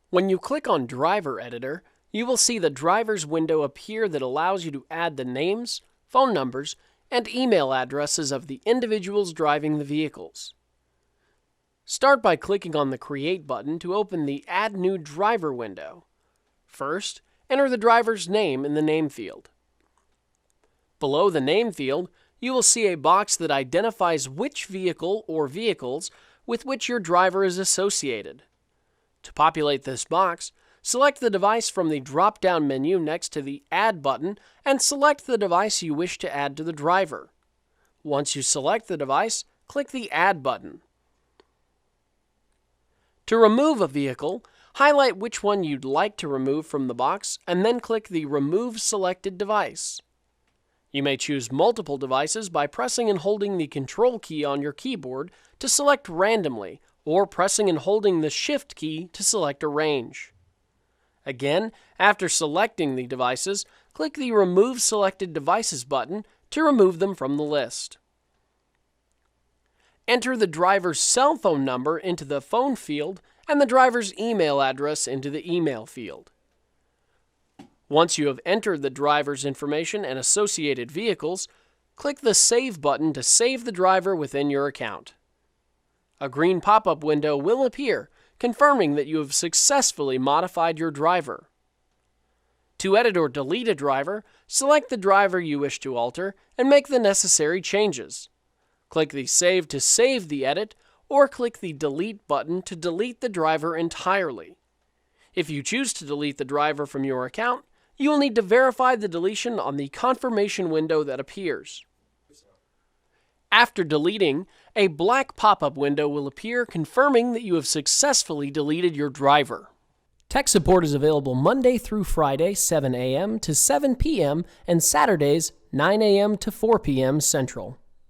When you click on Driver Editor, you will see the driver's window appear that allows you to add the names, phone numbers, and email addresses of the individuals driving the vehicles. Start by clicking on the Create button to open the Add New Driver window. First, enter the driver's name in the name field. Below the name field, you will see a box that identifies which vehicle or vehicles with which your driver is associated. To populate this box, select the device from the drop-down menu next to the Add button and select the device you wish to add to the driver. Once you select the device, click the Add button. To remove a vehicle, highlight which one you'd like to remove from the box and then click the Remove Selected Device. You may choose multiple devices by pressing and holding the Control key on your keyboard to select randomly, or pressing and holding the Shift key to select Arrange. Again, after selecting the devices, click the Remove Selected Devices button to remove them from the list. Enter the driver's cell phone number into the phone field and the driver's email address into the email field. Once you have entered the driver's information and associated vehicles, click the Save button to save the driver within your account. A green pop-up window will appear, confirming that you have successfully modified your driver. To edit or delete a driver, select the driver you wish to alter and make the necessary changes. Click the Save to save the edit, or click the Delete button to delete the driver entirely. If you choose to delete the driver from your account, you will need to verify the deletion on the confirmation window that appears. After deleting, a black pop-up window will appear confirming that you have successfully deleted your driver. Tech support is available Monday through Friday, 7 a.m. to 7 p.m. and Saturdays, 9 a.m. to 4 p.m. Central.